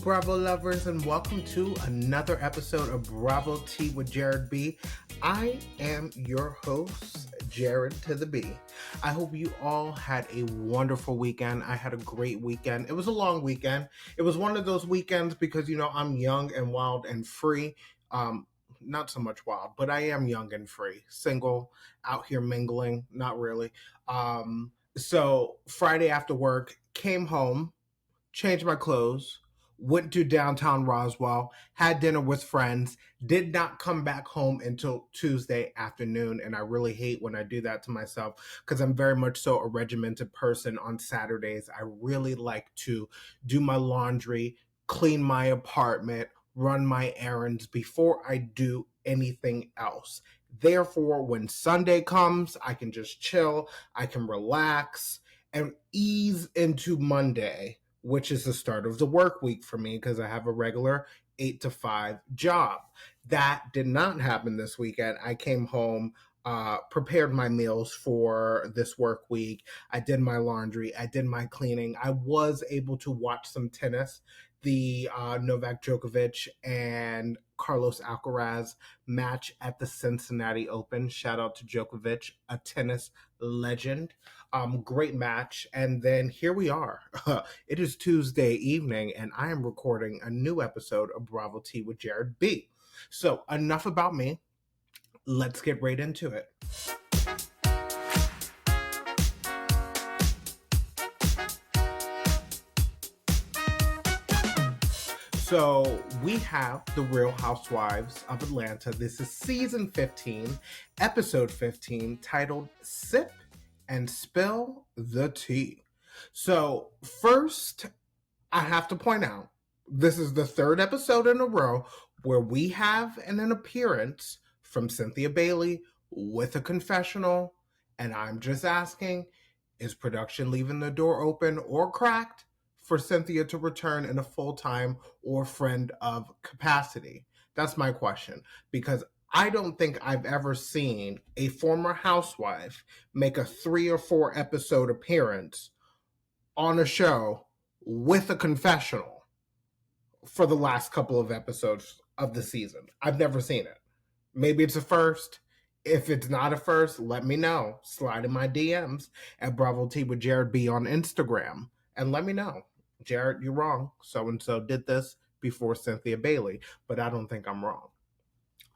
Bravo lovers, and welcome to another episode of Bravo Tea with Jared B. I am your host, Jared to the B. I hope you all had a wonderful weekend. I had a great weekend. It was a long weekend. It was one of those weekends because, I'm young and wild and free. Not so much wild, but I am young and free. Single, out here mingling, not really. So Friday after work, came home, changed my clothes, went to downtown Roswell, had dinner with friends, did not come back home until Tuesday afternoon. And I really hate when I do that to myself because I'm very much so a regimented person on Saturdays. I really like to do my laundry, clean my apartment, run my errands before I do anything else. Therefore, when Sunday comes, I can just chill, I can relax and ease into Monday, which is the start of the work week for me because I have a regular 8 to 5 job. That did not happen this weekend. I came home, prepared my meals for this work week. I did my laundry. I did my cleaning. I was able to watch some tennis. The Novak Djokovic and Carlos Alcaraz match at the Cincinnati Open. Shout out to Djokovic, a tennis legend. Great match. And then here we are. It is Tuesday evening, and I am recording a new episode of Bravo Tea with Jared B. So enough about me. Let's get right into it. So we have The Real Housewives of Atlanta. This is season 15, episode 15, titled Sip and Spill the Tea. So first, I have to point out, this is the third episode in a row where we have an appearance from Cynthia Bailey with a confessional, and I'm just asking, is production leaving the door open or cracked for Cynthia to return in a full-time or friend of capacity? That's my question, because I don't think I've ever seen a former housewife make a 3 or 4 episode appearance on a show with a confessional for the last couple of episodes of the season. I've never seen it. Maybe it's a first. If it's not a first, let me know. Slide in my DMs at Bravo Tea with Jared B on Instagram and let me know. Jared, you're wrong. So-and-so did this before Cynthia Bailey, but I don't think I'm wrong.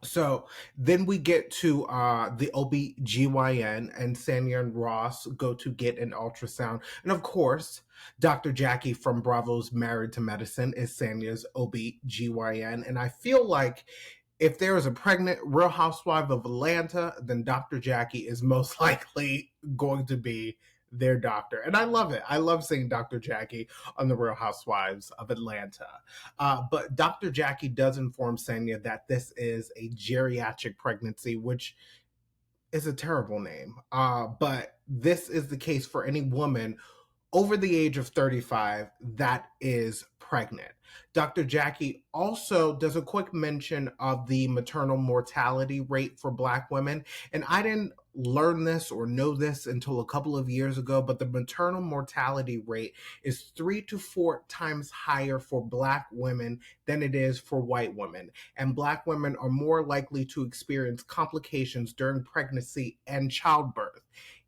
So then we get to the OBGYN, and Sanya and Ross go to get an ultrasound. And of course, Dr. Jackie from Bravo's Married to Medicine is Sanya's OBGYN. And I feel like if there is a pregnant Real Housewife of Atlanta, then Dr. Jackie is most likely going to be their doctor. And I love it. I love seeing Dr. Jackie on the Real Housewives of Atlanta. But Dr. Jackie does inform Sanya that this is a geriatric pregnancy, which is a terrible name. But this is the case for any woman over the age of 35 that is pregnant. Dr. Jackie also does a quick mention of the maternal mortality rate for Black women. And I didn't learn this or know this until a couple of years ago, but the maternal mortality rate is 3 to 4 times higher for Black women than it is for white women. And Black women are more likely to experience complications during pregnancy and childbirth.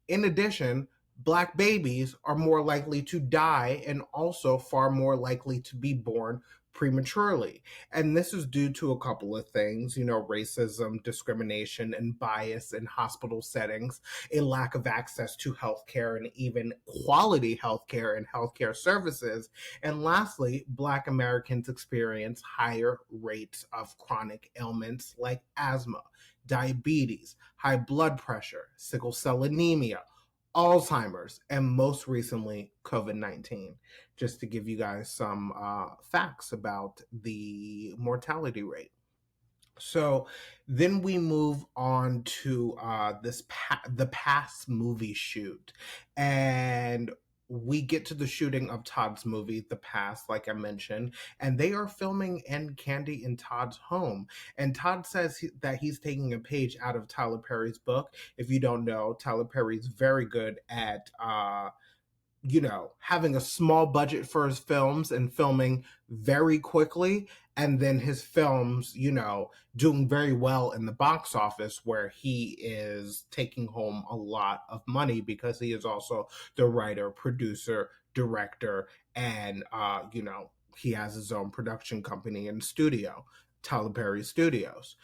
In addition, Black babies are more likely to die and also far more likely to be born prematurely. And this is due to a couple of things, racism, discrimination, and bias in hospital settings, a lack of access to healthcare and even quality healthcare and healthcare services. And lastly, Black Americans experience higher rates of chronic ailments like asthma, diabetes, high blood pressure, sickle cell anemia, Alzheimer's, and most recently, COVID-19, just to give you guys some facts about the mortality rate. So then we move on to the past movie shoot, and we get to the shooting of Todd's movie, The Past, like I mentioned, and they are filming in Candy and Todd's home. And Todd says that he's taking a page out of Tyler Perry's book. If you don't know, Tyler Perry's very good at having a small budget for his films and filming very quickly, and then his films, doing very well in the box office where he is taking home a lot of money because he is also the writer, producer, director, and, he has his own production company and studio. Tyler Perry Studios.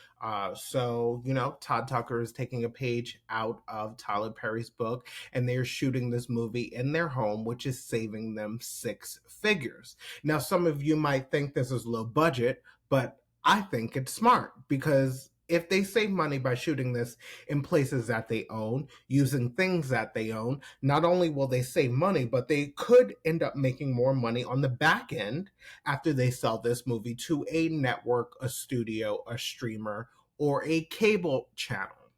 So, Todd Tucker is taking a page out of Tyler Perry's book, and they're shooting this movie in their home, which is saving them six figures. Now, some of you might think this is low budget, but I think it's smart because if they save money by shooting this in places that they own, using things that they own, not only will they save money, but they could end up making more money on the back end after they sell this movie to a network, a studio, a streamer, or a cable channel.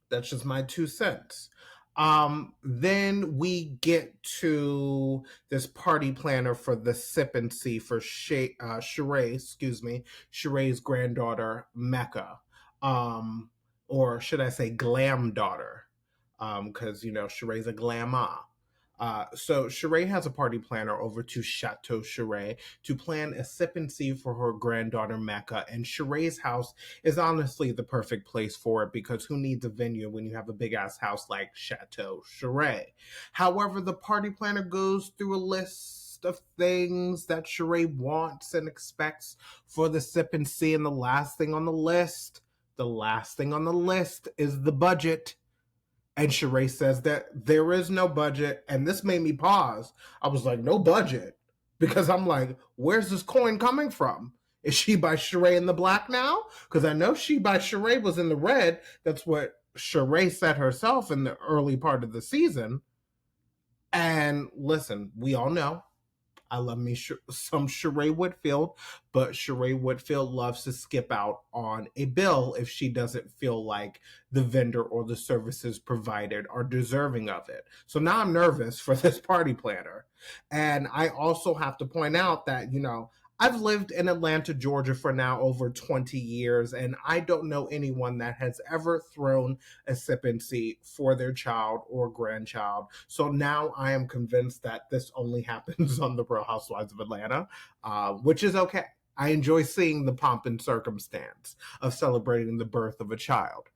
That's just my 2 cents. Then we get to this party planner for the sip and see for Sheree, Sheree's granddaughter Mecca, or should I say glam daughter, because Sheree's a glamma. So Sheree has a party planner over to Chateau Sheree to plan a sip and see for her granddaughter Mecca, and Sheree's house is honestly the perfect place for it because who needs a venue when you have a big ass house like Chateau Sheree? However, the party planner goes through a list of things that Sheree wants and expects for the sip and see, and the last thing on the list is the budget. And Sheree says that there is no budget. And this made me pause. I was like, no budget? Because I'm like, where's this coin coming from? Is She by Sheree in the black now? Because I know She by Sheree was in the red. That's what Sheree said herself in the early part of the season. And listen, we all know I love me some Sheree Whitfield, but Sheree Whitfield loves to skip out on a bill if she doesn't feel like the vendor or the services provided are deserving of it. So now I'm nervous for this party planner. And I also have to point out that, I've lived in Atlanta, Georgia for now over 20 years, and I don't know anyone that has ever thrown a sip and see for their child or grandchild. So now I am convinced that this only happens on the Real Housewives of Atlanta, which is okay. I enjoy seeing the pomp and circumstance of celebrating the birth of a child.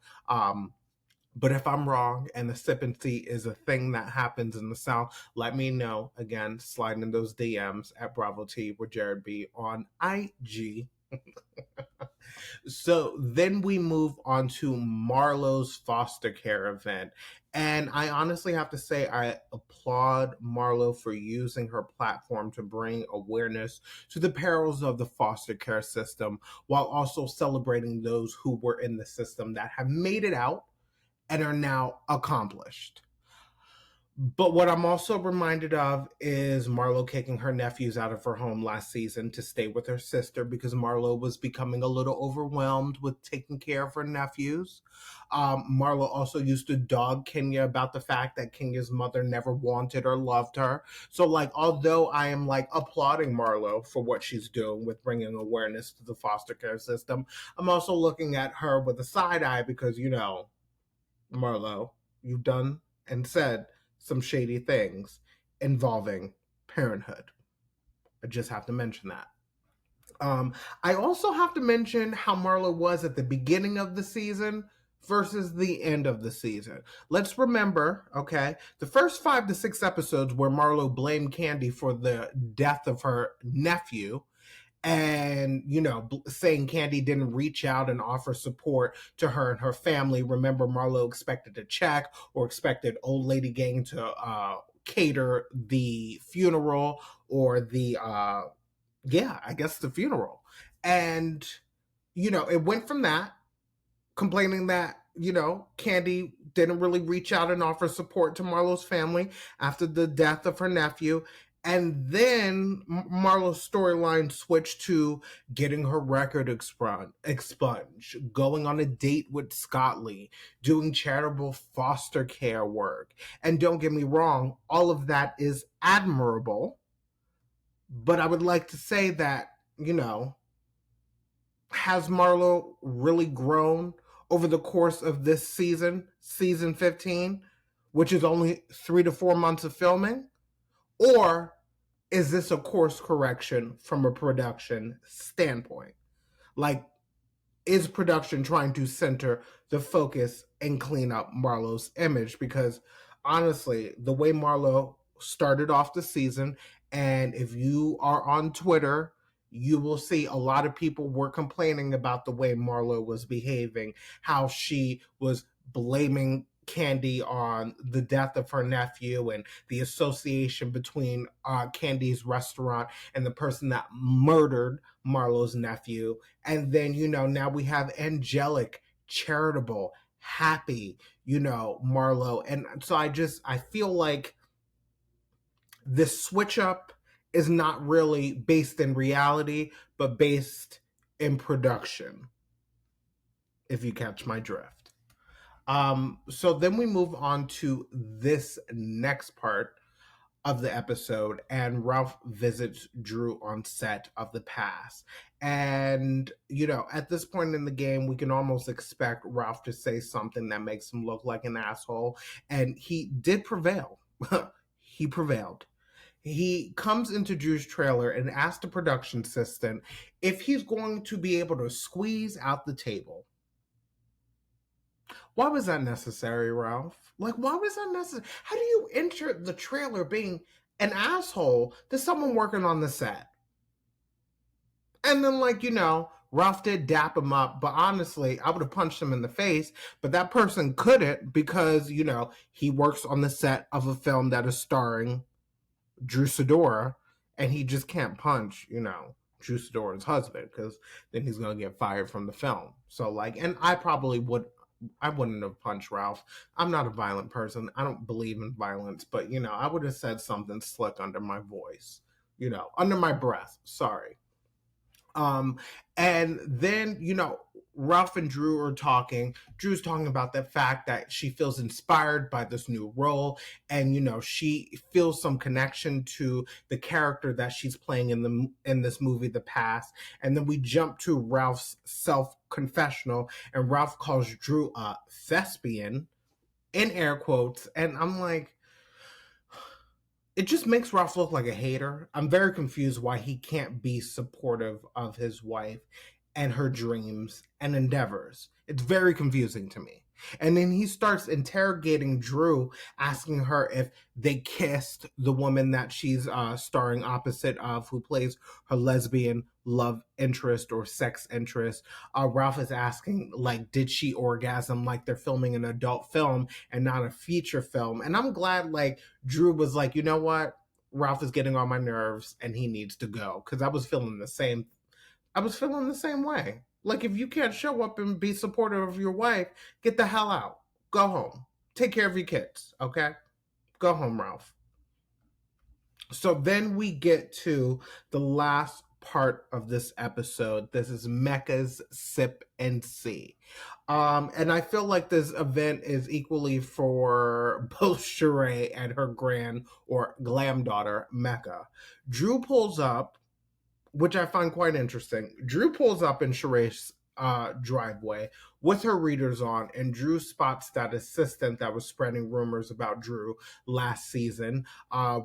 But if I'm wrong and the sip and see is a thing that happens in the South, let me know. Again, slide in those DMs at Bravo T with Jared B on IG. So then we move on to Marlo's foster care event. And I honestly have to say, I applaud Marlo for using her platform to bring awareness to the perils of the foster care system while also celebrating those who were in the system that have made it out and are now accomplished. But what I'm also reminded of is Marlo kicking her nephews out of her home last season to stay with her sister because Marlo was becoming a little overwhelmed with taking care of her nephews. Marlo also used to dog Kenya about the fact that Kenya's mother never wanted or loved her. So, although I am applauding Marlo for what she's doing with bringing awareness to the foster care system, I'm also looking at her with a side eye because, Marlo, you've done and said some shady things involving parenthood. I just have to mention that. I also have to mention how Marlo was at the beginning of the season versus the end of the season. Let's remember, okay, the first 5 to 6 episodes where Marlo blamed Candy for the death of her nephew and saying Candy didn't reach out and offer support to her and her family. Remember, Marlo expected a check or expected Old Lady Gang to cater the funeral or the the funeral. And it went from that, complaining that Candy didn't really reach out and offer support to Marlo's family after the death of her nephew. And then Marlo's storyline switched to getting her record expunged, going on a date with Scott Lee, doing charitable foster care work. And don't get me wrong, all of that is admirable. But I would like to say that, has Marlo really grown over the course of this season 15, which is only 3 to 4 months of filming? Or is this a course correction from a production standpoint? Like, is production trying to center the focus and clean up Marlo's image? Because honestly, the way Marlo started off the season, and if you are on Twitter, you will see a lot of people were complaining about the way Marlo was behaving, how she was blaming Candy on the death of her nephew and the association between Candy's restaurant and the person that murdered Marlo's nephew. And then, now we have angelic, charitable, happy, Marlo. And so I feel like this switch up is not really based in reality, but based in production, if you catch my drift. So then we move on to this next part of the episode, and Ralph visits Drew on set of the past. And, at this point in the game, we can almost expect Ralph to say something that makes him look like an asshole. And he did prevail. He prevailed. He comes into Drew's trailer and asks the production assistant if he's going to be able to squeeze out the table. Why was that necessary, Ralph? Like, why was that necessary? How do you enter the trailer being an asshole to someone working on the set? And then, Ralph did dap him up, but honestly, I would have punched him in the face, but that person couldn't because, he works on the set of a film that is starring Drew Sidora, and he just can't punch, Drew Sidora's husband, because then he's going to get fired from the film. So, and I wouldn't have punched Ralph. I'm not a violent person. I don't believe in violence, but I would have said something slick under my voice, under my breath. Sorry. And then, Ralph and Drew are talking. Drew's talking about the fact that she feels inspired by this new role, and she feels some connection to the character that she's playing in this movie, The Past. And then we jump to Ralph's self confessional, and Ralph calls Drew a thespian, in air quotes, and I'm like, it just makes Ralph look like a hater. I'm very confused why he can't be supportive of his wife and her dreams and endeavors. It's very confusing to me. And then he starts interrogating Drew, asking her if they kissed, the woman that she's starring opposite of, who plays her lesbian love interest or sex interest. Ralph is asking, did she orgasm? Like they're filming an adult film and not a feature film. And I'm glad, Drew was like, you know what? Ralph is getting on my nerves and he needs to go. Because I was feeling the same way. Like, if you can't show up and be supportive of your wife, get the hell out. Go home. Take care of your kids, okay? Go home, Ralph. So then we get to the last part of this episode. This is Mecca's Sip and See. And I feel like this event is equally for both Sheree and her glam daughter, Mecca. Drew pulls up, which I find quite interesting. Drew pulls up in Sheree's driveway with her readers on, and Drew spots that assistant that was spreading rumors about Drew last season.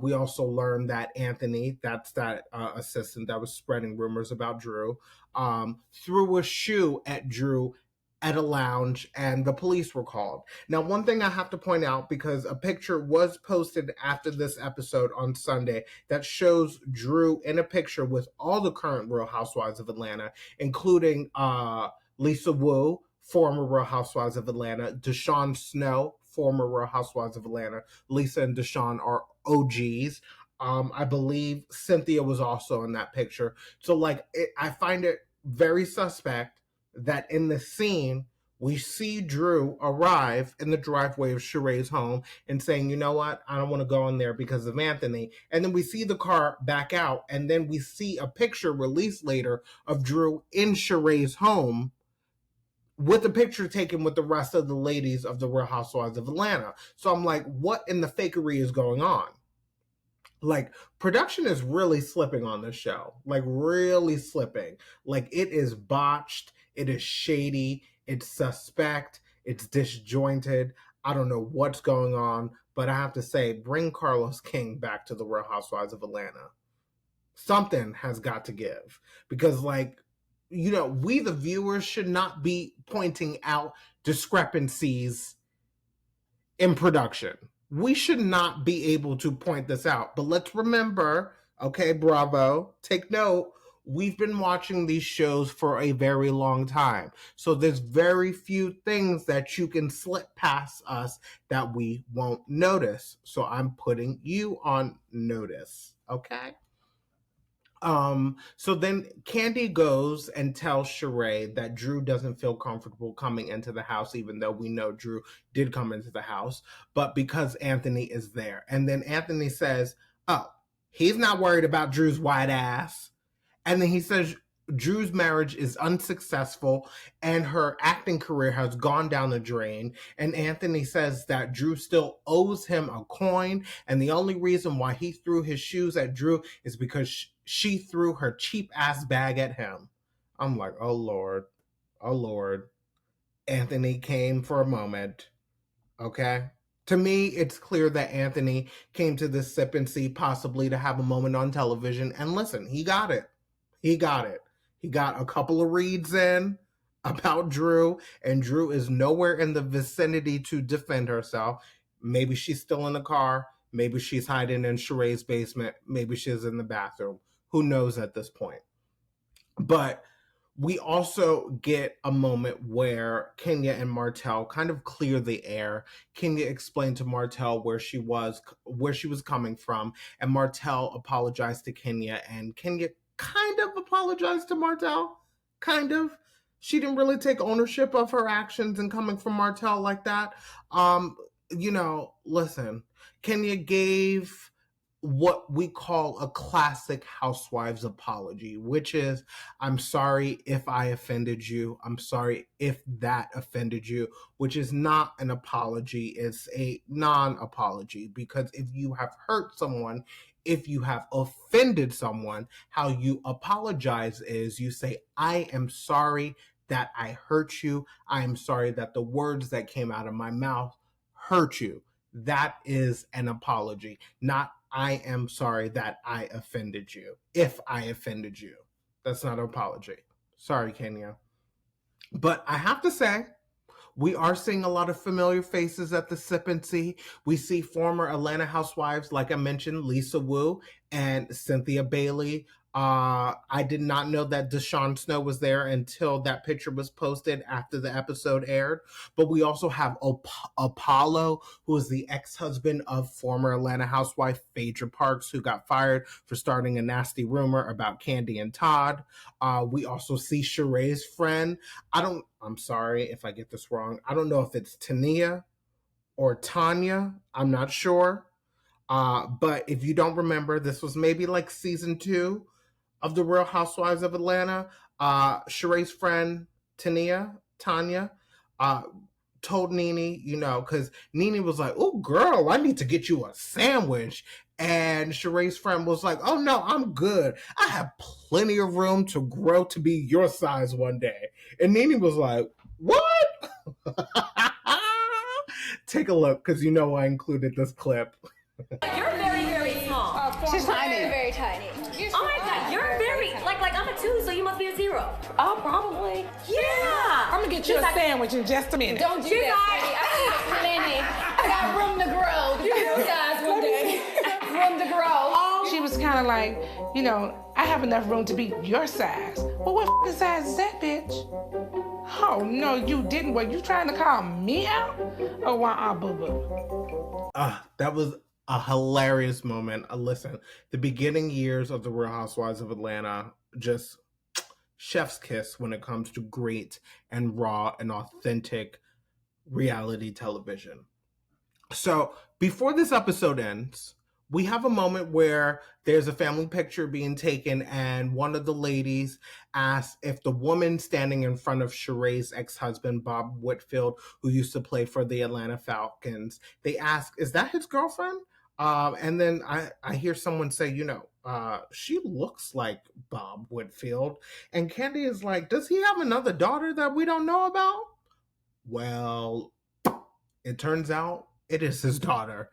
We also learned that Anthony, that's that assistant that was spreading rumors about Drew, threw a shoe at Drew at a lounge, and the police were called. Now, one thing I have to point out, because a picture was posted after this episode on Sunday that shows Drew in a picture with all the current Real Housewives of Atlanta, including Lisa Wu, former Real Housewives of Atlanta, Deshawn Snow, former Real Housewives of Atlanta. Lisa and Deshawn are OGs. I believe Cynthia was also in that picture. So, I find it very suspect that in the scene, we see Drew arrive in the driveway of Sheree's home and saying, you know what, I don't want to go in there because of Anthony. And then we see the car back out, and then we see a picture released later of Drew in Sheree's home with a picture taken with the rest of the ladies of the Real Housewives of Atlanta. So I'm like, what in the fakery is going on? Production is really slipping on this show. Really slipping. It is botched. It is shady. It's suspect. It's disjointed. I don't know what's going on, but I have to say, bring Carlos King back to the Real Housewives of Atlanta. Something has got to give because, like, we the viewers should not be pointing out discrepancies in production. We should not be able to point this out. But let's remember, okay, Bravo, take note. We've been watching these shows for a very long time. So there's very few things that you can slip past us that we won't notice. So I'm putting you on notice, okay? So then Candy goes and tells Sheree that Drew doesn't feel comfortable coming into the house, even though we know Drew did come into the house, but because Anthony is there. And then Anthony says, oh, he's not worried about Drew's white ass. And then he says Drew's marriage is unsuccessful and her acting career has gone down the drain. And Anthony says that Drew still owes him a coin. And the only reason why he threw his shoes at Drew is because she threw her cheap ass bag at him. I'm like, oh Lord, oh Lord. Anthony came for a moment. Okay. To me, it's clear that Anthony came to this sip and see possibly to have a moment on television. And listen, he got it. He got it. He got a couple of reads in about Drew, and Drew is nowhere in the vicinity to defend herself. Maybe she's still in the car. Maybe she's hiding in Sheree's basement. Maybe she's in the bathroom. Who knows at this point? But we also get a moment where Kenya and Martell kind of clear the air. Kenya explained to Martell where she was coming from, and Martell apologized to Kenya, and Kenya kind of apologized to Martell. Kind of. She didn't really take ownership of her actions and coming from Martell like that. Listen, Kenya gave what we call a classic housewives apology, which is, I'm sorry if I offended you. I'm sorry if that offended you, which is not an apology. It's a non-apology, because if you have hurt someone, if you have offended someone, how you apologize is you say, I am sorry that I hurt you. I am sorry that the words that came out of my mouth hurt you. That is an apology, not I am sorry that I offended you. If I offended you, that's not an apology. Sorry, Kenya. But I have to say, we are seeing a lot of familiar faces at the Sip and See. We see former Atlanta housewives, like I mentioned, Lisa Wu and Cynthia Bailey. I did not know that Deshaun Snow was there until that picture was posted after the episode aired. But we also have Apollo, who is the ex-husband of former Atlanta housewife Phaedra Parks, who got fired for starting a nasty rumor about Candy and Todd. We also see Sheree's friend. I'm sorry if I get this wrong. I don't know if it's Tania or Tanya. I'm not sure. But if you don't remember, this was maybe like season 2 of The Real Housewives of Atlanta. Sheree's friend, Tanya, told Nene, because Nene was like, oh, girl, I need to get you a sandwich. And Sheree's friend was like, oh, no, I'm good. I have plenty of room to grow to be your size one day. And Nene was like, what? Take a look, because I included this clip. You're very, very small. She's tiny. Very, very tiny. Oh my God, you're very, like I'm a 2, so you must be a 0. Oh, probably. Yeah. I'm gonna get you a sandwich in just a minute. Don't do that, Lenny. I got room to grow. You know, guys, one day. Room to grow. She was kind of like, I have enough room to be your size. Well, what size is that, bitch? Oh, no, you didn't. Were you trying to call me out? Oh, boo-boo. That was a hilarious moment. Listen, the beginning years of The Real Housewives of Atlanta, just chef's kiss when it comes to great and raw and authentic reality television. So before this episode ends, we have a moment where there's a family picture being taken, and one of the ladies asks if the woman standing in front of Sheree's ex-husband, Bob Whitfield, who used to play for the Atlanta Falcons, they ask, is that his girlfriend? And then I hear someone say, she looks like Bob Whitfield. And Candy is like, does he have another daughter that we don't know about? Well, It turns out it is his daughter.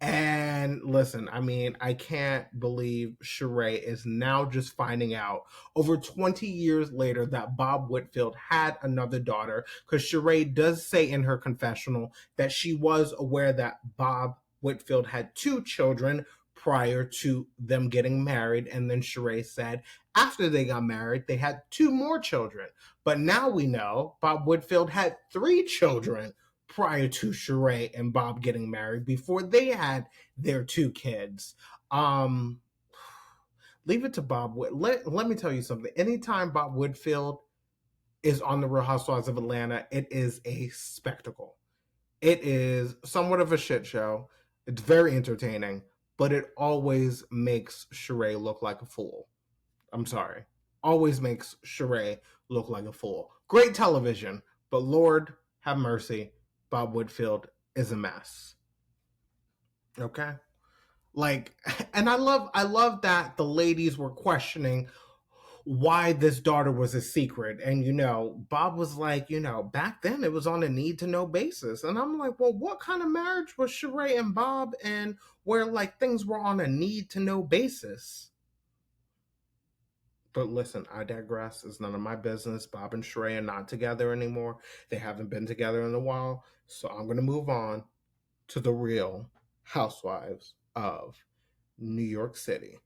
And listen, I mean, I can't believe Sheree is now just finding out over 20 years later that Bob Whitfield had another daughter, because Sheree does say in her confessional that she was aware that Bob Whitfield had two children prior to them getting married. And then Sheree said after they got married, they had two more children. But now we know Bob Whitfield had three children prior to Sheree and Bob getting married, before they had their two kids. Leave it to Bob. Let me tell you something. Anytime Bob Whitfield is on the Real Housewives of Atlanta, it is a spectacle. It is somewhat of a shit show. It's very entertaining, but it always makes Sheree look like a fool. I'm sorry. Always makes Sheree look like a fool. Great television, but Lord have mercy, Bob Whitfield is a mess. Okay? Like, and I love that the ladies were questioning why this daughter was a secret. And, Bob was like, back then it was on a need to know basis. And I'm like, well, what kind of marriage was Sheree and Bob, and where like things were on a need to know basis? But listen, I digress. It's none of my business. Bob and Sheree are not together anymore. They haven't been together in a while. So I'm going to move on to the Real Housewives of New York City.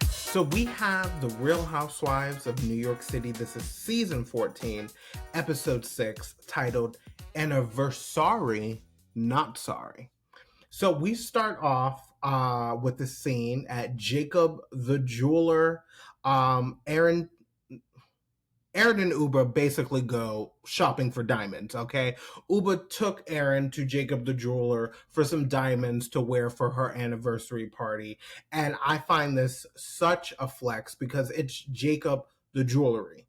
So we have the Real Housewives of New York City. This is season 14, episode 6, titled Anniversary Not Sorry. So we start off with the scene at Jacob the Jeweler. Aaron and Uba basically go shopping for diamonds, okay? Uba took Aaron to Jacob the Jeweler for some diamonds to wear for her anniversary party. And I find this such a flex because it's Jacob the Jewelry.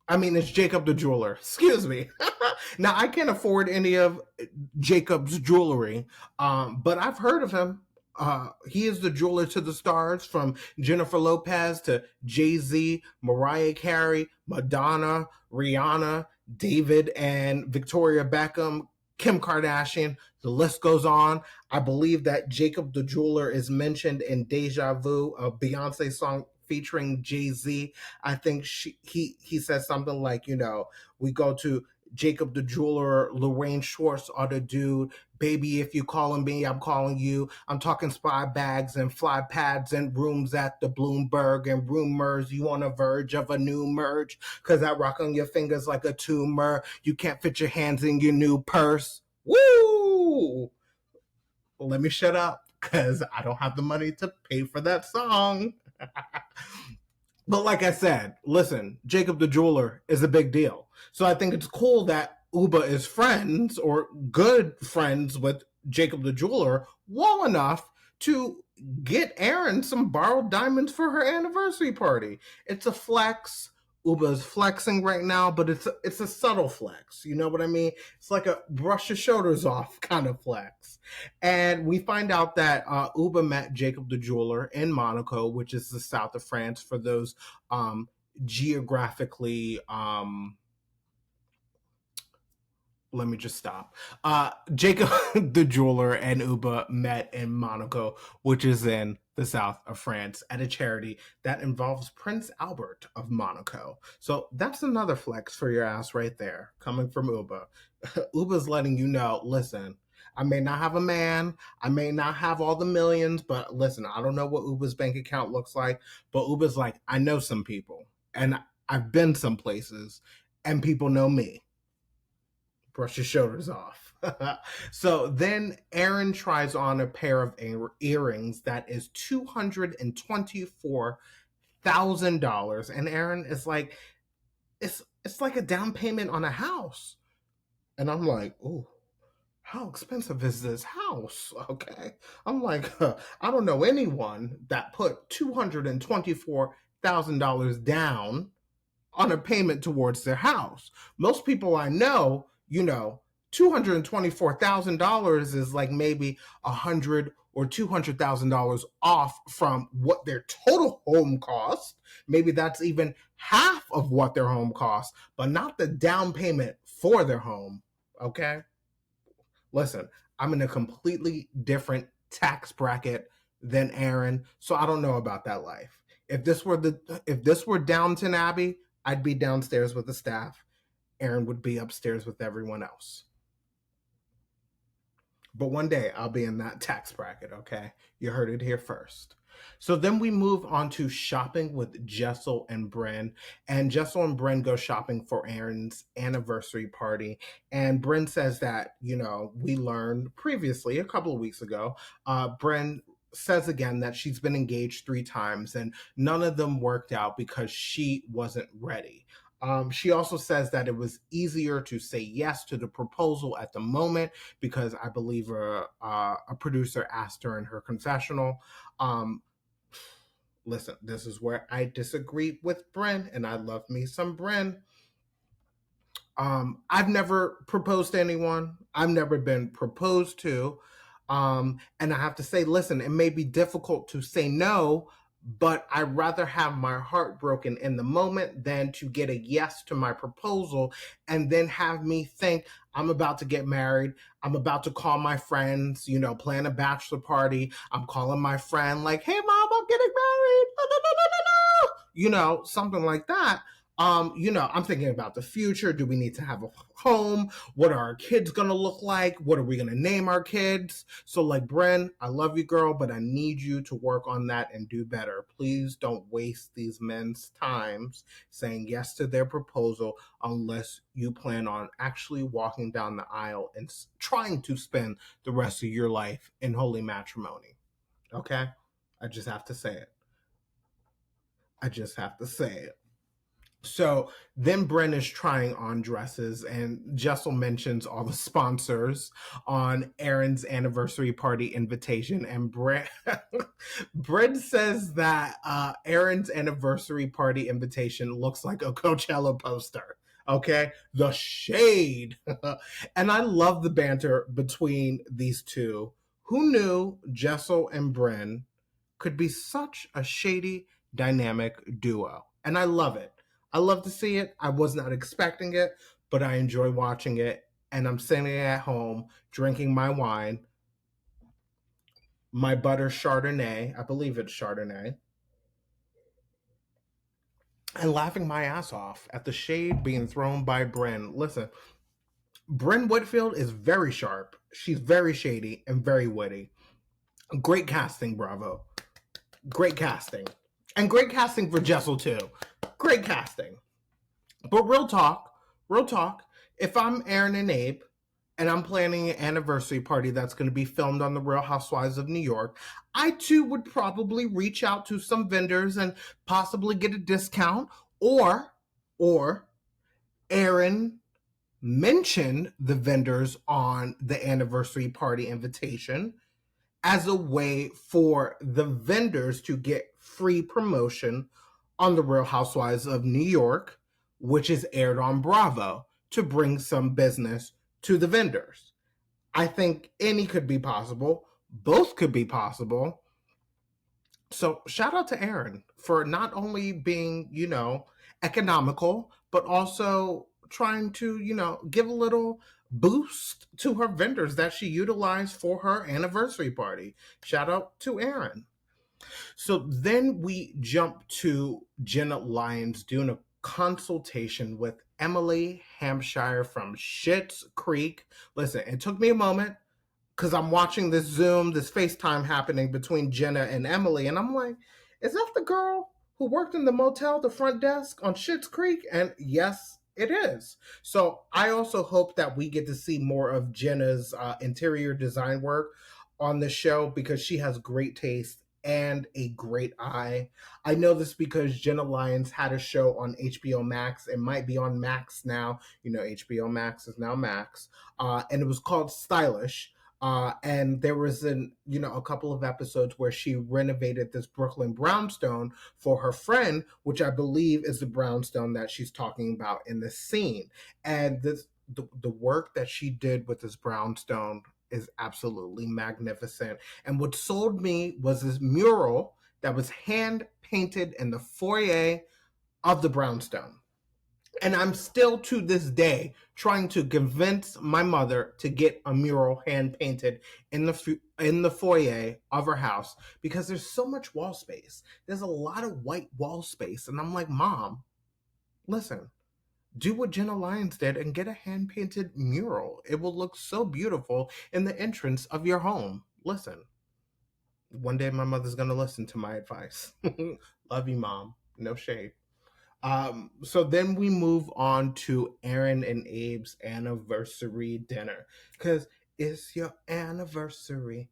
I mean, it's Jacob the Jeweler. Excuse me. Now, I can't afford any of Jacob's jewelry, but I've heard of him. He is the jeweler to the stars, from Jennifer Lopez to Jay-Z, Mariah Carey, Madonna, Rihanna, David and Victoria Beckham, Kim Kardashian. The list goes on. I believe that Jacob the Jeweler is mentioned in Deja Vu, a Beyonce song featuring Jay-Z. I think he says something like, we go to Jacob the Jeweler, Lorraine Schwartz are the dude. Baby, if you calling me, I'm calling you. I'm talking spy bags and fly pads and rooms at the Bloomberg and rumors. You on the verge of a new merge, cause I rock on your fingers like a tumor. You can't fit your hands in your new purse. Woo! Well, let me shut up, cause I don't have the money to pay for that song. But like I said, listen, Jacob the Jeweler is a big deal. So I think it's cool that Uba is friends, or good friends, with Jacob the Jeweler well enough to get Erin some borrowed diamonds for her anniversary party. It's a flex. Uba's flexing right now, but it's a subtle flex. You know what I mean? It's like a brush your shoulders off kind of flex. And we find out that Uba met Jacob the Jeweler in Monaco, which is the south of France, for those geographically... Let me just stop. Jacob the Jeweler and Uba met in Monaco, which is in the south of France, at a charity that involves Prince Albert of Monaco. So that's another flex for your ass right there, coming from Uba. Uba's letting you know, listen, I may not have a man, I may not have all the millions, but listen, I don't know what Uba's bank account looks like, but Uba's like, I know some people, and I've been some places, and people know me. Brush your shoulders off. So then Erin tries on a pair of earrings that is $224,000, and Erin is like, it's like a down payment on a house. And I'm like, oh, how expensive is this house? Okay. I'm like, I don't know anyone that put $224,000 down on a payment towards their house. Most people I know, $224,000 is like maybe $100,000 or $200,000 off from what their total home cost. Maybe that's even half of what their home costs, but not the down payment for their home. Okay? Listen, I'm in a completely different tax bracket than Aaron, so I don't know about that life. If this were Downton Abbey, I'd be downstairs with the staff. Aaron would be upstairs with everyone else. But one day I'll be in that tax bracket, okay? You heard it here first. So then we move on to shopping with Jessel and Bryn. And Jessel and Bryn go shopping for Aaron's anniversary party. And Bryn says that, we learned previously, a couple of weeks ago, Bryn says again that she's been engaged 3 times and none of them worked out because she wasn't ready. She also says that it was easier to say yes to the proposal at the moment because I believe a producer asked her in her confessional. Listen, this is where I disagree with Bryn, and I love me some Bryn. I've never proposed to anyone. I've never been proposed to. And I have to say, listen, it may be difficult to say no, but I'd rather have my heart broken in the moment than to get a yes to my proposal and then have me think I'm about to get married. I'm about to call my friends, plan a bachelor party. I'm calling my friend like, hey, mom, I'm getting married. No. Something like that. I'm thinking about the future. Do we need to have a home? What are our kids going to look like? What are we going to name our kids? So like, Bryn, I love you, girl, but I need you to work on that and do better. Please don't waste these men's times saying yes to their proposal unless you plan on actually walking down the aisle and trying to spend the rest of your life in holy matrimony. Okay? I just have to say it. So then Bryn is trying on dresses, and Jessel mentions all the sponsors on Aaron's anniversary party invitation. And Bryn says that Aaron's anniversary party invitation looks like a Coachella poster. Okay, the shade. And I love the banter between these two. Who knew Jessel and Bryn could be such a shady, dynamic duo? And I love it. I love to see it. I was not expecting it, but I enjoy watching it. And I'm sitting at home drinking my wine, my butter Chardonnay. I believe it's Chardonnay. And laughing my ass off at the shade being thrown by Bryn. Listen, Bryn Whitfield is very sharp. She's very shady and very witty. Great casting, bravo. Great casting. And great casting for Jessel too. Great casting. But real talk, if I'm Aaron and Abe and I'm planning an anniversary party that's going to be filmed on the Real Housewives of New York, I too would probably reach out to some vendors and possibly get a discount, or Aaron mention the vendors on the anniversary party invitation as a way for the vendors to get free promotion on the Real Housewives of New York, which is aired on Bravo, to bring some business to the vendors. I think any could be possible. Both could be possible. So shout out to Aaron for not only being, economical, but also trying to, give a little boost to her vendors that she utilized for her anniversary party. Shout out to Aaron. So then we jump to Jenna Lyons doing a consultation with Emily Hampshire from Schitt's Creek. Listen, it took me a moment because I'm watching this FaceTime happening between Jenna and Emily, and I'm like, is that the girl who worked in the motel, the front desk on Schitt's Creek? And yes, it is. So I also hope that we get to see more of Jenna's interior design work on the show because she has great taste and a great eye. I know this because Jenna Lyons had a show on HBO Max. It might be on Max now. HBO Max is now Max. And it was called Stylish. And there was a couple of episodes where she renovated this Brooklyn brownstone for her friend, which I believe is the brownstone that she's talking about in this scene. And the work that she did with this brownstone is absolutely magnificent. And what sold me was this mural that was hand painted in the foyer of the brownstone. And I'm still to this day trying to convince my mother to get a mural hand painted in the foyer of her house because there's so much wall space. There's a lot of white wall space, and I'm like, Mom, listen, do what Jenna Lyons did and get a hand painted mural. It will look so beautiful in the entrance of your home. Listen, one day my mother's gonna listen to my advice. Love you, Mom. No shade. So then we move on to Aaron and Abe's anniversary dinner because it's your anniversary.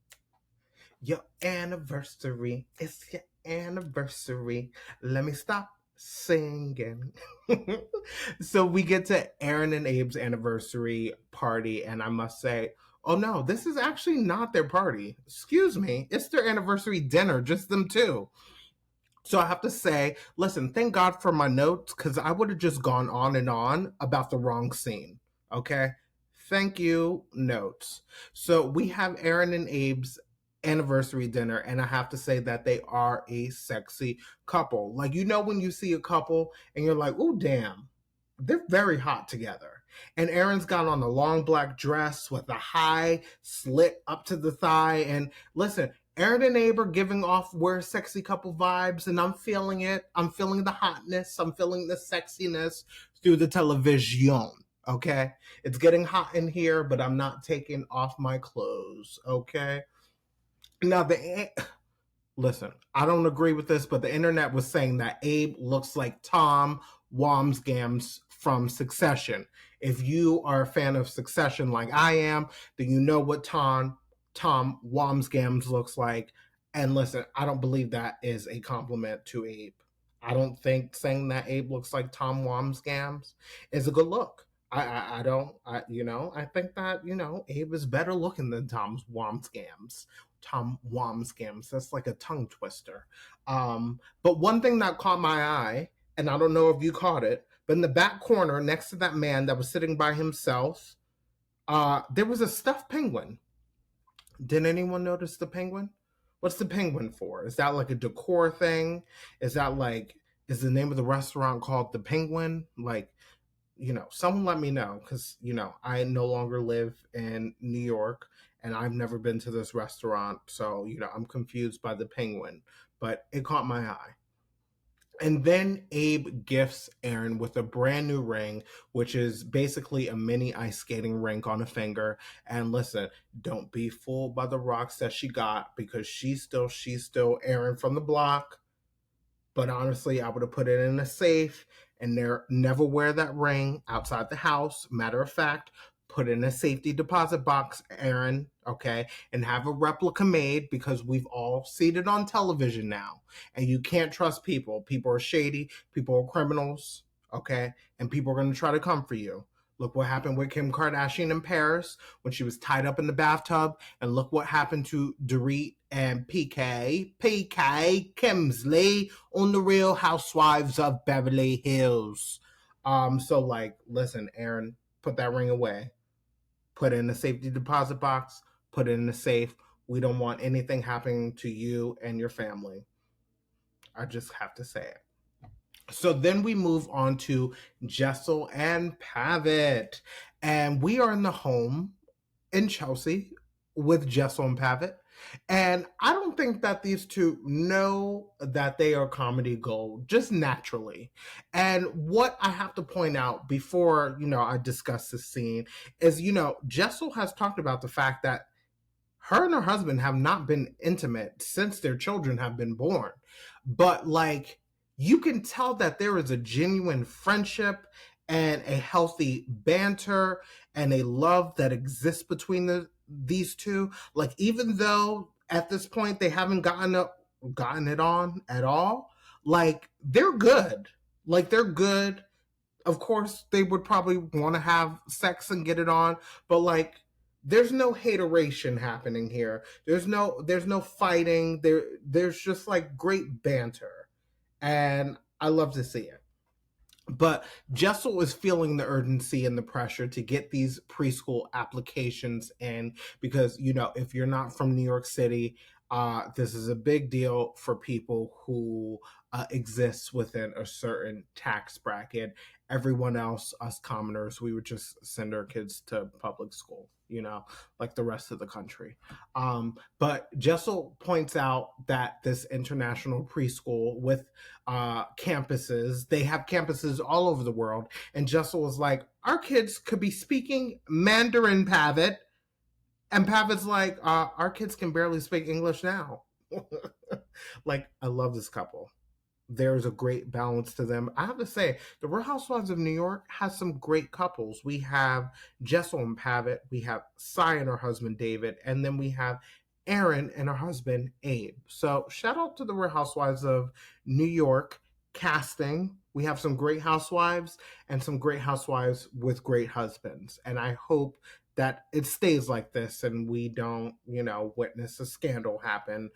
Your anniversary. It's your anniversary. Let me stop singing. So we get to Aaron and Abe's anniversary party, and I must say, oh no, this is actually not their party. Excuse me. It's their anniversary dinner, just them two. So I have to say, listen, thank God for my notes because I would have just gone on and on about the wrong scene. Okay? Thank you, notes. So we have Aaron and Abe's anniversary dinner, and I have to say that they are a sexy couple. Like, you know, when you see a couple and you're like, oh, damn, they're very hot together. And Aaron's got on a long black dress with a high slit up to the thigh. And listen, Aaron and Abe are giving off we're sexy couple vibes, and I'm feeling it. I'm feeling the hotness. I'm feeling the sexiness through the television. Okay? It's getting hot in here, but I'm not taking off my clothes. Okay? Now, listen, I don't agree with this, but the internet was saying that Abe looks like Tom Wamsgams from Succession. If you are a fan of Succession like I am, then you know what Tom Wamsgams looks like. And listen, I don't believe that is a compliment to Abe. I don't think saying that Abe looks like Tom Wamsgams is a good look. I don't, I think that, Abe is better looking than Tom Wamsgams. That's like a tongue twister. But one thing that caught my eye, and I don't know if you caught it, but in the back corner next to that man that was sitting by himself, there was a stuffed penguin. Did anyone notice the penguin? What's the penguin for? Is that like a decor thing? Is the name of the restaurant called the Penguin? Like, someone let me know because, I no longer live in New York and I've never been to this restaurant. So, I'm confused by the penguin, but it caught my eye. And then Abe gifts Aaron with a brand new ring, which is basically a mini ice skating rink on a finger. And listen, don't be fooled by the rocks that she got because she's still Aaron from the block. But honestly, I would have put it in a safe and never wear that ring outside the house. Matter of fact, put in a safety deposit box, Aaron, okay? And have a replica made because we've all seen it on television now. And you can't trust people. People are shady. People are criminals, okay? And people are going to try to come for you. Look what happened with Kim Kardashian in Paris when she was tied up in the bathtub. And look what happened to Dorit and PK Kemsley on the Real Housewives of Beverly Hills. So listen, Aaron, put that ring away. Put it in a safety deposit box. Put it in the safe. We don't want anything happening to you and your family. I just have to say it. So then we move on to Jessel and Pavitt. And we are in the home in Chelsea with Jessel and Pavitt. And I don't think that these two know that they are comedy gold, just naturally. And what I have to point out before, I discuss this scene is, Jessel has talked about the fact that her and her husband have not been intimate since their children have been born. But you can tell that there is a genuine friendship and a healthy banter and a love that exists between these two. Even though at this point they haven't gotten it on at all, they're good. They're good. Of course, they would probably want to have sex and get it on, but there's no hateration happening here. There's no fighting. There's just great banter. And I love to see it. But Jessel is feeling the urgency and the pressure to get these preschool applications in because, if you're not from New York City, this is a big deal for people who exist within a certain tax bracket. Everyone else, us commoners, we would just send our kids to public school, like the rest of the country. But Jessel points out that this international preschool with campuses, they have campuses all over the world. And Jessel was like, our kids could be speaking Mandarin, Pavitt. And Pavitt's like, our kids can barely speak English now. Like, I love this couple. There's a great balance to them. I have to say, the Real Housewives of New York has some great couples. We have Jessel and Pavitt, we have Cy and her husband David, and then we have Erin and her husband Abe. So shout out to the Real Housewives of New York casting. We have some great housewives and some great housewives with great husbands. And I hope that it stays like this and we don't, witness a scandal happen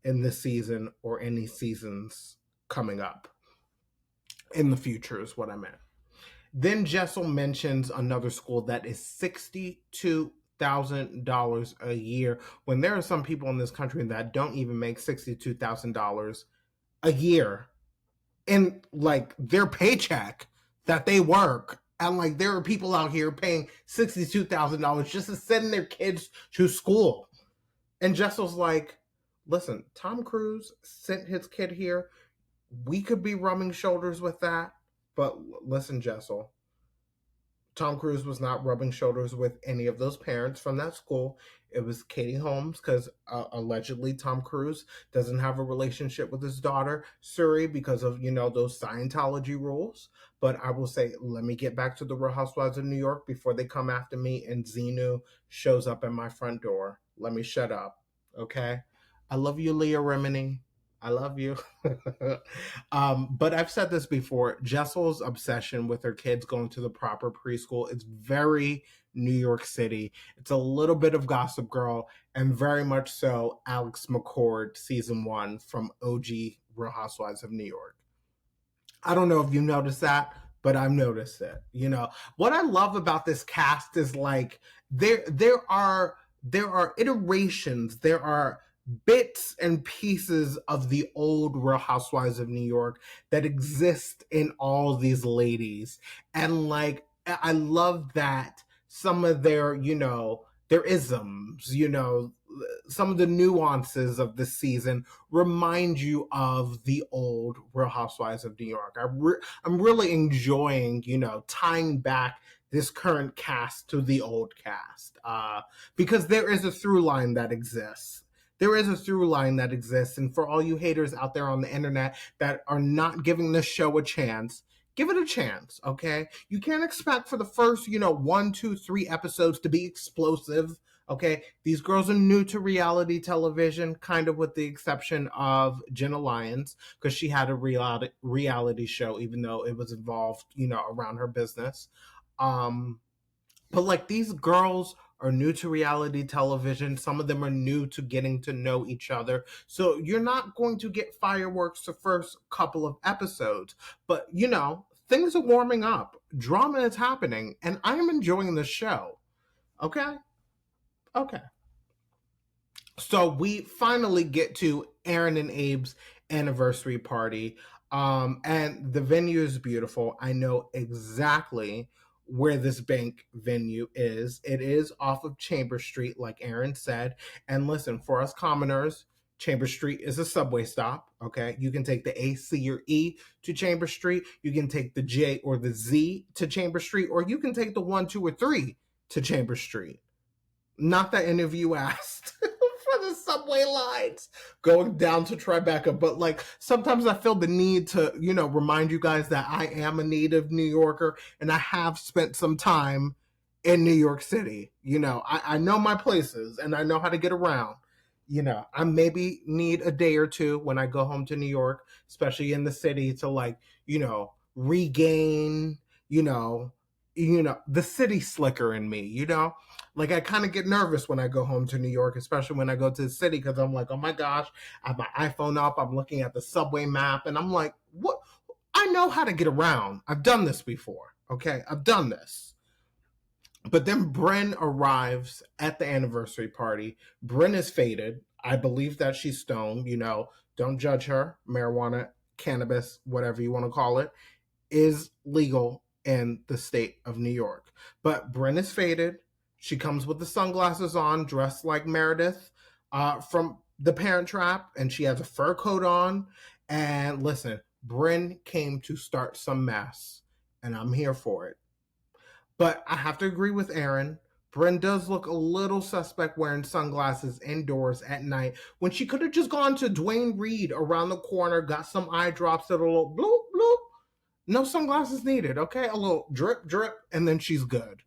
in this season or any seasons coming up in the future is what I meant. Then Jessel mentions another school that is $62,000 a year when there are some people in this country that don't even make $62,000 a year in like their paycheck that they work. And like there are people out here paying $62,000 just to send their kids to school. And Jessel's like, listen, Tom Cruise sent his kid here. We could be rubbing shoulders with that. But listen, Jessel, Tom Cruise was not rubbing shoulders with any of those parents from that school. It was Katie Holmes, because allegedly Tom Cruise doesn't have a relationship with his daughter, Sheree, because of, those Scientology rules. But I will say, let me get back to the Real Housewives of New York before they come after me and Xenu shows up at my front door. Let me shut up, okay? I love you, Leah Remini. I love you. But I've said this before. Jessel's obsession with her kids going to the proper preschool is very New York City. It's a little bit of Gossip Girl and very much so Alex McCord season 1 from OG Real Housewives of New York. I don't know if you noticed that, but I've noticed it. What I love about this cast is like there are iterations, there are bits and pieces of the old Real Housewives of New York that exist in all these ladies. And like, I love that some of their, their isms, some of the nuances of the season remind you of the old Real Housewives of New York. I'm really enjoying, tying back this current cast to the old cast because there is a through line that exists. There is a through line that exists. And for all you haters out there on the internet that are not giving this show a chance, give it a chance, okay? You can't expect for the first, 1, 2, 3 episodes to be explosive, okay? These girls are new to reality television, kind of with the exception of Jenna Lyons, because she had a reality show, even though it was involved, around her business. But like these girls are new to reality television. Some of them are new to getting to know each other. So you're not going to get fireworks the first couple of episodes. But, things are warming up. Drama is happening. And I am enjoying the show. Okay? Okay. So we finally get to Erin and Abe's anniversary party. And the venue is beautiful. I know exactly where this bank venue is. It is off of Chambers Street, like Erin said. And listen, for us commoners, Chambers Street is a subway stop, okay? You can take the A, C, or E to Chambers Street. You can take the J or the Z to Chambers Street, or you can take the 1, 2, or 3 to Chambers Street. Not that any of you asked for the subway lines going down to Tribeca, but like sometimes I feel the need to, remind you guys that I am a native New Yorker and I have spent some time in New York City. I know my places and I know how to get around. I maybe need a day or two when I go home to New York, especially in the city, to like, regain, the city slicker in me, Like I kind of get nervous when I go home to New York, especially when I go to the city, because I'm like, oh my gosh, I have my iPhone up, I'm looking at the subway map, and I'm like, what? I I know how to get around. I've done this before. Okay, I've done this. But then Bryn arrives at the anniversary party. Bryn is faded. I believe that she's stoned. Don't judge her. Marijuana, cannabis, whatever you want to call it, is legal in the state of New York. But Bryn is faded. She comes with the sunglasses on, dressed like Meredith from The Parent Trap, and she has a fur coat on. And listen, Bryn came to start some mess, and I'm here for it. But I have to agree with Aaron. Bryn does look a little suspect wearing sunglasses indoors at night when she could have just gone to Dwayne Reed around the corner, got some eye drops that a little bloop, bloop. No sunglasses needed, okay? A little drip, drip, and then she's good.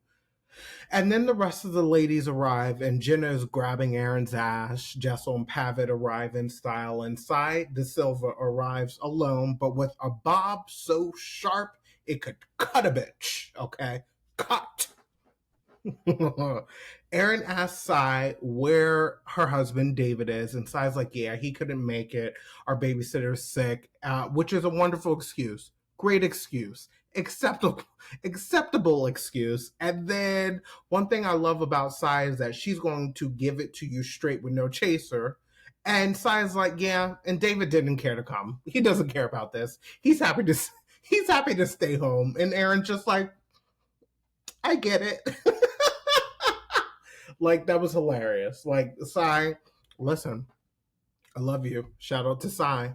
And then the rest of the ladies arrive, and Jenna is grabbing Aaron's ass. Jessel and Pavitt arrive in style, and Cy De Silva arrives alone, but with a bob so sharp it could cut a bitch, okay? Cut. Aaron asks Cy where her husband David is, and Cy's like, yeah, he couldn't make it. Our babysitter's sick, which is a wonderful excuse. Great excuse. Acceptable excuse. And then one thing I love about Cy is that she's going to give it to you straight with no chaser. And Cy's like, yeah, and David didn't care to come. He doesn't care about this. He's happy to stay home. And Aaron's just like, I get it. Like, that was hilarious. Like, Cy, listen, I love you. Shout out to Cy.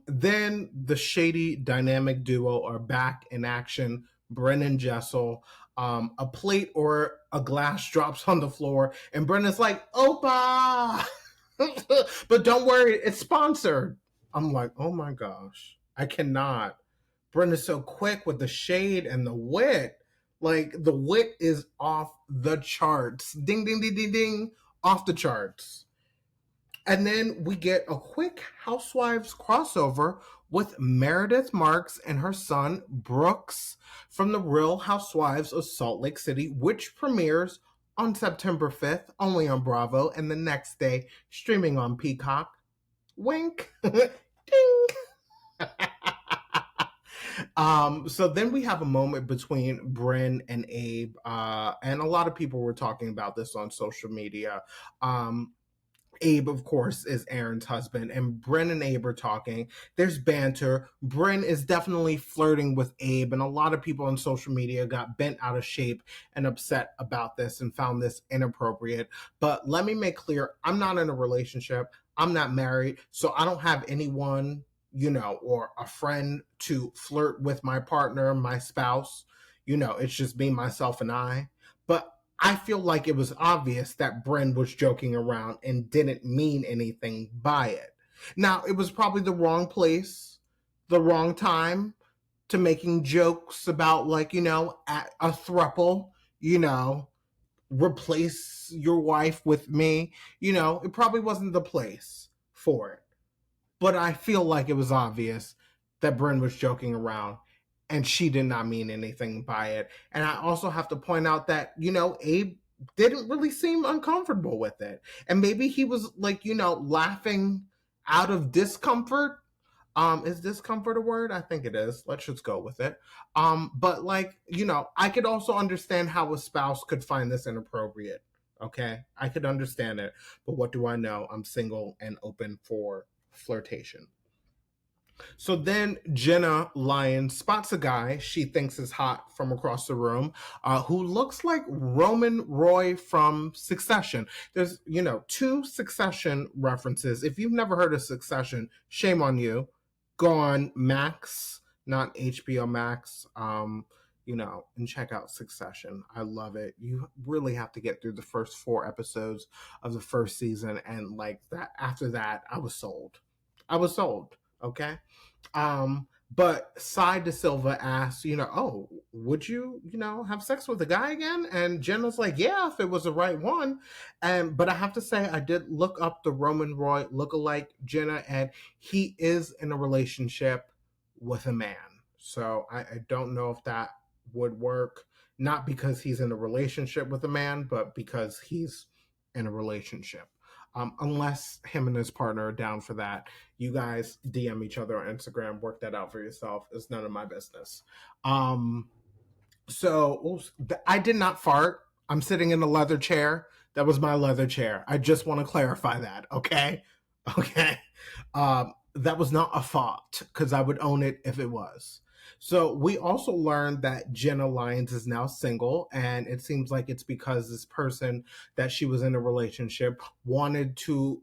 Then the shady dynamic duo are back in action. Bryn and Jessel. A plate or a glass drops on the floor, and Brenna's like, Opa! But don't worry, it's sponsored. I'm like, oh my gosh, I cannot. Brenda's so quick with the shade and the wit. Like, the wit is off the charts. Ding, ding, ding, ding, ding. Off the charts. And then we get a quick Housewives crossover with Meredith Marks and her son, Brooks, from The Real Housewives of Salt Lake City, which premieres on September 5th, only on Bravo, and the next day, streaming on Peacock. Wink. Ding. So then we have a moment between Bryn and Abe, and a lot of people were talking about this on social media. Abe, of course, is Aaron's husband, and Bryn and Abe are talking. There's banter. Bryn is definitely flirting with Abe, and a lot of people on social media got bent out of shape and upset about this and found this inappropriate. But let me make clear, I'm not in a relationship. I'm not married, so I don't have anyone, or a friend to flirt with my partner, my spouse. It's just me, myself, and I. But I feel like it was obvious that Bryn was joking around and didn't mean anything by it. Now, it was probably the wrong place, the wrong time to making jokes about, at a throuple, replace your wife with me. It probably wasn't the place for it. But I feel like it was obvious that Bryn was joking around and she did not mean anything by it. And I also have to point out that, Abe didn't really seem uncomfortable with it. And maybe he was laughing out of discomfort. Is discomfort a word? I think it is. Let's just go with it. But I could also understand how a spouse could find this inappropriate. Okay. I could understand it. But what do I know? I'm single and open for flirtation. So then Jenna Lyon spots a guy she thinks is hot from across the room, who looks like Roman Roy from Succession. There's, 2 Succession references. If you've never heard of Succession, shame on you. Go on Max, not HBO Max, and check out Succession. I love it. You really have to get through the first 4 episodes of the first season, and that. After that, I was sold. Okay. But Cy De Silva asks, oh, would you, have sex with a guy again? And Jenna's like, yeah, if it was the right one. But I have to say, I did look up the Roman Roy lookalike Jenna, and he is in a relationship with a man. So I don't know if that would work. Not because he's in a relationship with a man, but because he's in a relationship. unless him and his partner are down for that. You guys DM each other on Instagram, work that out for yourself. It's none of my business. So I did not fart. I'm sitting in a leather chair. That was my leather chair. I just want to clarify that, okay? Okay. That was not a fart, because I would own it if it was. So we also learned that Jenna Lyons is now single, and it seems like it's because this person that she was in a relationship wanted to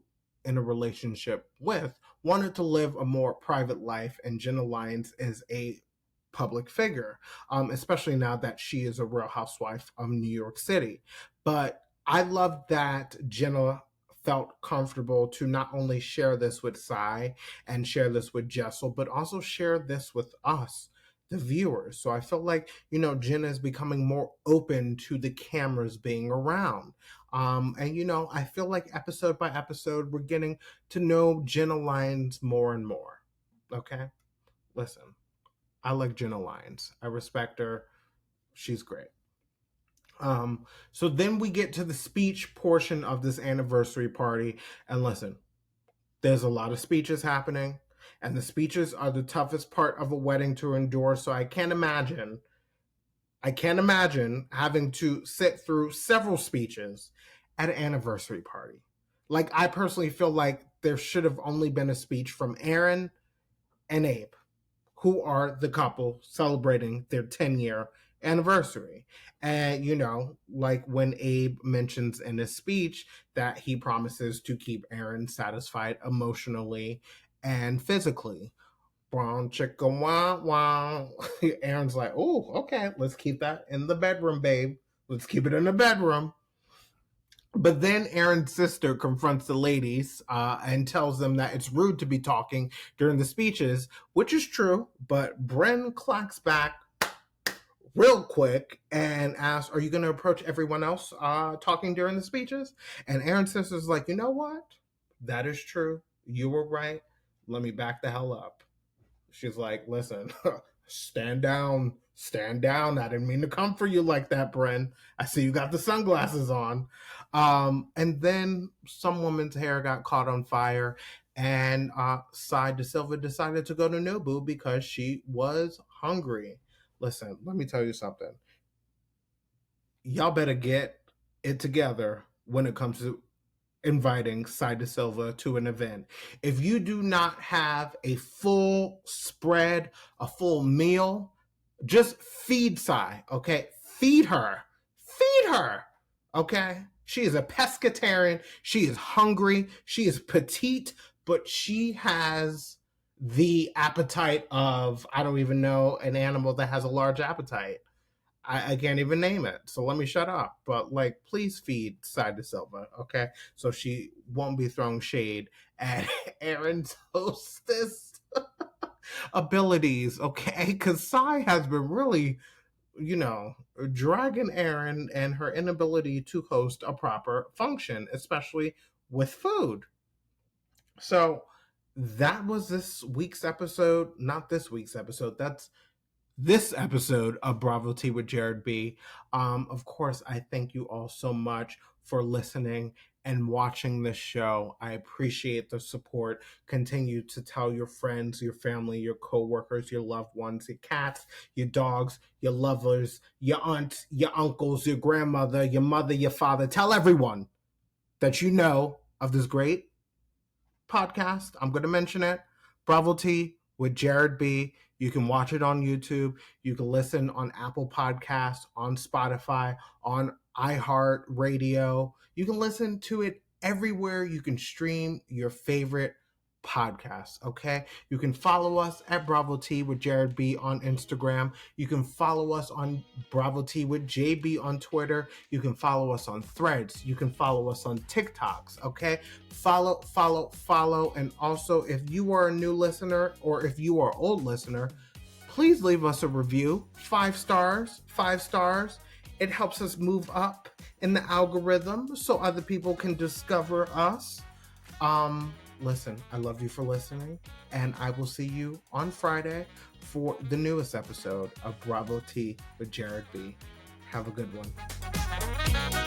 live a more private life, and Jenna Lyons is a public figure, especially now that she is a Real Housewife of New York City. But I love that Jenna felt comfortable to not only share this with Sai and share this with Jessel, but also share this with us, the viewers. So I feel like, Jenna is becoming more open to the cameras being around. And, I feel like episode by episode, we're getting to know Jenna Lyons more and more. Okay? Listen, I like Jenna Lyons. I respect her. She's great. So then we get to the speech portion of this anniversary party. And listen, there's a lot of speeches happening. And the speeches are the toughest part of a wedding to endure. So I can't imagine having to sit through several speeches at an anniversary party. Like, I personally feel like there should have only been a speech from Aaron and Abe, who are the couple celebrating their 10-year anniversary. And, like when Abe mentions in his speech that he promises to keep Aaron satisfied emotionally and physically. Brown chicken, wah, wah. Aaron's like, oh, okay, let's keep that in the bedroom, babe. Let's keep it in the bedroom. But then Aaron's sister confronts the ladies and tells them that it's rude to be talking during the speeches, which is true. But Bren clacks back real quick and asks, are you going to approach everyone else talking during the speeches? And Aaron's sister's like, you know what? That is true. You were right. Let me back the hell up. She's like, listen, stand down. I didn't mean to come for you like that, Bren. I see you got the sunglasses on. And then some woman's hair got caught on fire, and Sai De Silva decided to go to Nobu because she was hungry. Listen, let me tell you something. Y'all better get it together when it comes to inviting Sai De Silva to an event. If you do not have a full spread, a full meal, just feed Sai, okay? Feed her, okay? She is a pescatarian. She is hungry. She is petite, but she has the appetite of, I don't even know, an animal that has a large appetite. I can't even name it, so let me shut up. But, please feed Sai De Silva, okay? So she won't be throwing shade at Aaron's hostess abilities, okay? Because Sai has been really, dragging Aaron and her inability to host a proper function, especially with food. So that was this week's episode. Not this week's episode. That's this episode of Bravo Tea with Jared B. Of course, I thank you all so much for listening and watching this show. I appreciate the support. Continue to tell your friends, your family, your coworkers, your loved ones, your cats, your dogs, your lovers, your aunts, your uncles, your grandmother, your mother, your father. Tell everyone that you know of this great podcast. I'm going to mention it. Bravo Tea with Jared B. You can watch it on YouTube. You can listen on Apple Podcasts, on Spotify, on iHeartRadio. You can listen to it everywhere you can stream your favorite podcasts, okay? You can follow us at Bravo Tea with Jared B on Instagram. You can follow us on Bravo Tea with JB on Twitter. You can follow us on Threads. You can follow us on TikToks, okay? Follow. And also, if you are a new listener or if you are an old listener, please leave us a review. 5 stars. It helps us move up in the algorithm so other people can discover us. Listen, I love you for listening, and I will see you on Friday for the newest episode of Bravo Tea with Jared B. Have a good one.